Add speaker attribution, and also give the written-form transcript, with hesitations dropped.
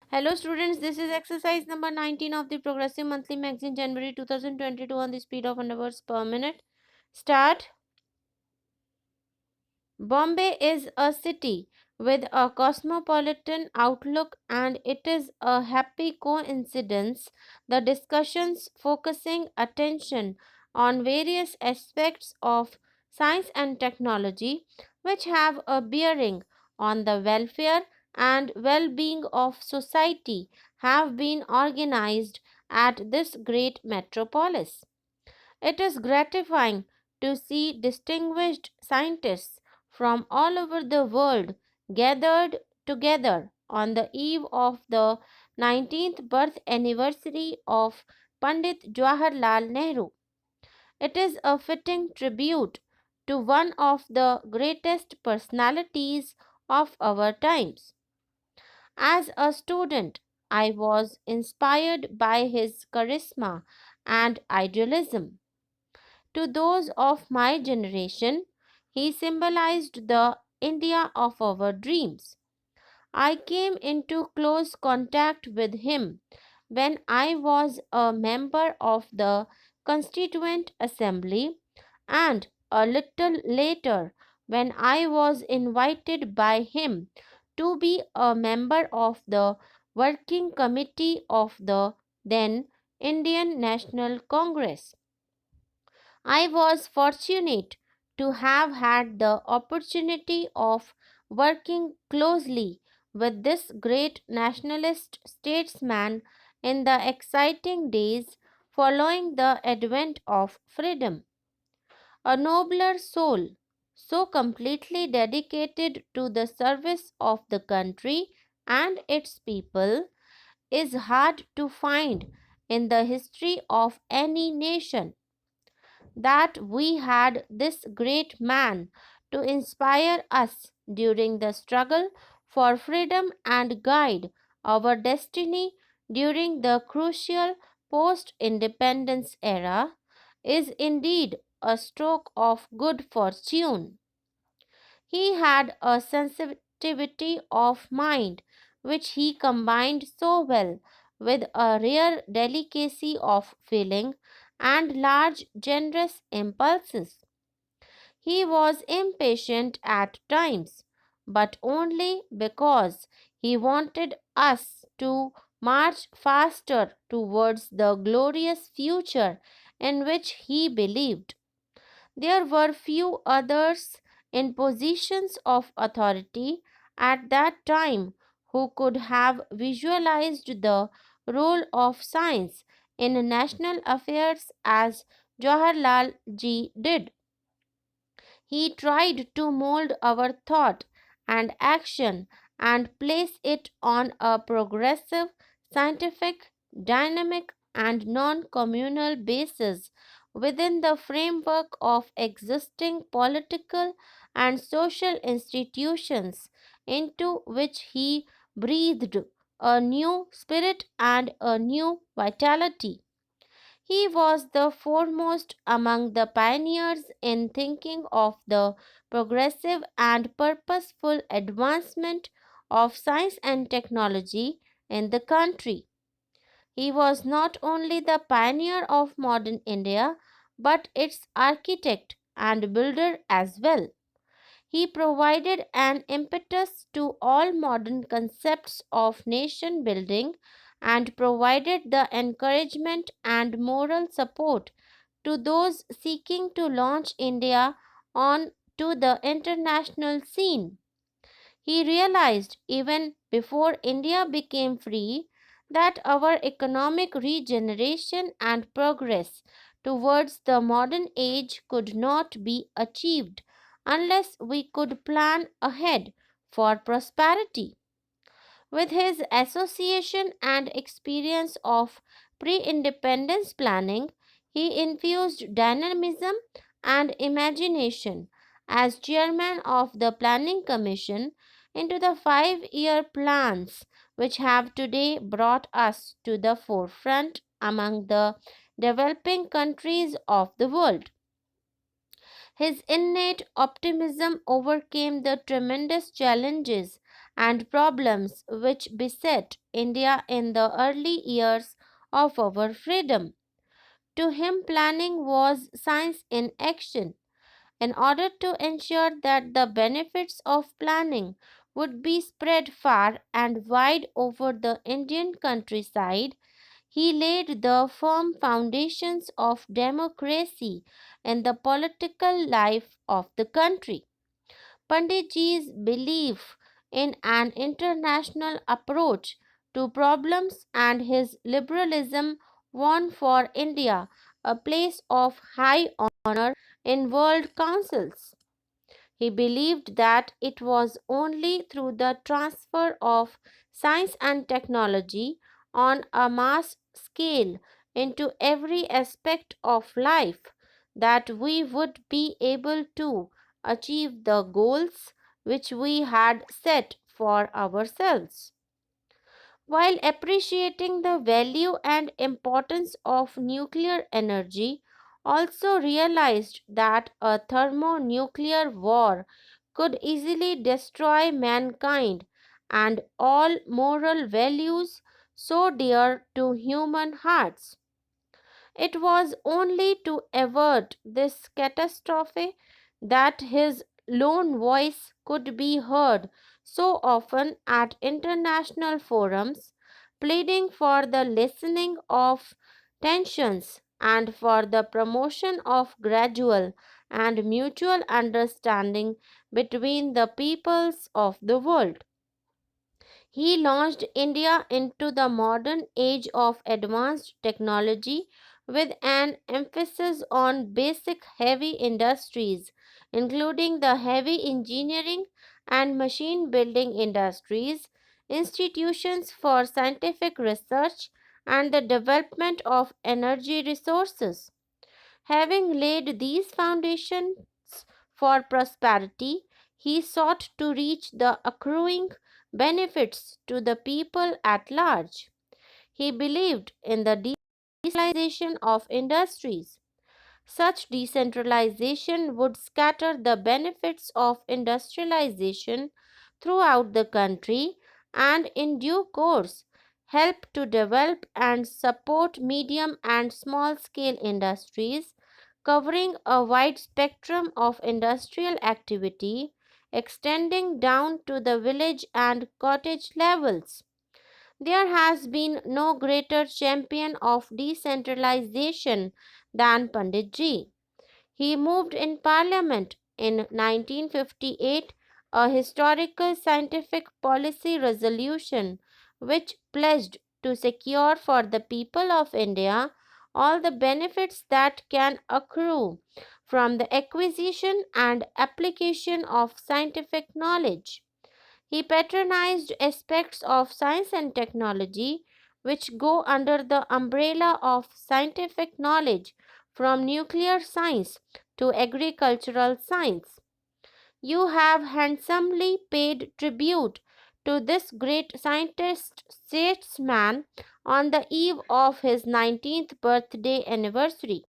Speaker 1: Hello students, this is exercise number 19 of the Progressive Monthly Magazine January 2022 on the speed of 100 words per minute. Start. Bombay is a city with a cosmopolitan outlook, and it is a happy coincidence the discussions focusing attention on various aspects of science and technology which have a bearing on the welfare and well-being of society have been organized at this great metropolis. It is gratifying to see distinguished scientists from all over the world gathered together on the eve of the 19th birth anniversary of Pandit Jawaharlal Nehru. It is a fitting tribute to one of the greatest personalities of our times. As a student, I was inspired by his charisma and idealism. To those of my generation, he symbolized the India of our dreams. I came into close contact with him when I was a member of the Constituent Assembly, and a little later when I was invited by him to be a member of the Working Committee of the then Indian National Congress. I was fortunate to have had the opportunity of working closely with this great nationalist statesman in the exciting days following the advent of freedom. A nobler soul, so completely dedicated to the service of the country and its people, is hard to find in the history of any nation. That we had this great man to inspire us during the struggle for freedom and guide our destiny during the crucial post independence era is indeed a stroke of good fortune. He had a sensitivity of mind which he combined so well with a rare delicacy of feeling and large generous impulses. He was impatient at times, but only because he wanted us to march faster towards the glorious future in which he believed. There were few others in positions of authority at that time who could have visualized the role of science in national affairs as Jawaharlal ji did. He tried to mold our thought and action and place it on a progressive, scientific, dynamic, and non communal basis within the framework of existing political and social institutions into which he breathed a new spirit and a new vitality. He was the foremost among the pioneers in thinking of the progressive and purposeful advancement of science and technology in the country. He was not only the pioneer of modern India but its architect and builder as well. He provided an impetus to all modern concepts of nation building and provided the encouragement and moral support to those seeking to launch India on to the international scene. He realized even before India became free that our economic regeneration and progress towards the modern age could not be achieved unless we could plan ahead for prosperity. With his association and experience of pre independence planning, he infused dynamism and imagination as chairman of the Planning Commission into the 5 year plans which have today brought us to the forefront among the developing countries of the world. His innate optimism overcame the tremendous challenges and problems which beset India in the early years of our freedom. To him, planning was science in action. In order to ensure that the benefits of planning would be spread far and wide over the Indian countryside, he laid the firm foundations of democracy in the political life of the country. Panditji's belief in an international approach to problems and his liberalism won for India a place of high honor in world councils. He believed that it was only through the transfer of science and technology on a mass scale into every aspect of life that we would be able to achieve the goals which we had set for ourselves. While appreciating the value and importance of nuclear energy, also realized that a thermonuclear war could easily destroy mankind and all moral values so dear to human hearts. It was only to avert this catastrophe that his lone voice could be heard so often at international forums, pleading for the lessening of tensions and for the promotion of gradual and mutual understanding between the peoples of the world. He launched India into the modern age of advanced technology with an emphasis on basic heavy industries, including the heavy engineering and machine building industries, institutions for scientific research, and the development of energy resources. Having laid these foundations for prosperity, he sought to reach the accruing benefits to the people at large. He believed in the decentralization of industries. Such decentralization would scatter the benefits of industrialization throughout the country and, in due course, help to develop and support medium and small scale industries covering a wide spectrum of industrial activity extending down to the village and cottage levels. There has been no greater champion of decentralization than Panditji. He moved in Parliament in 1958 a historical scientific policy resolution which pledged to secure for the people of India all the benefits that can accrue from the acquisition and application of scientific knowledge. He patronized aspects of science and technology which go under the umbrella of scientific knowledge, from nuclear science to agricultural science. You have handsomely paid tribute to this great scientist statesman on the eve of his 19th birthday anniversary.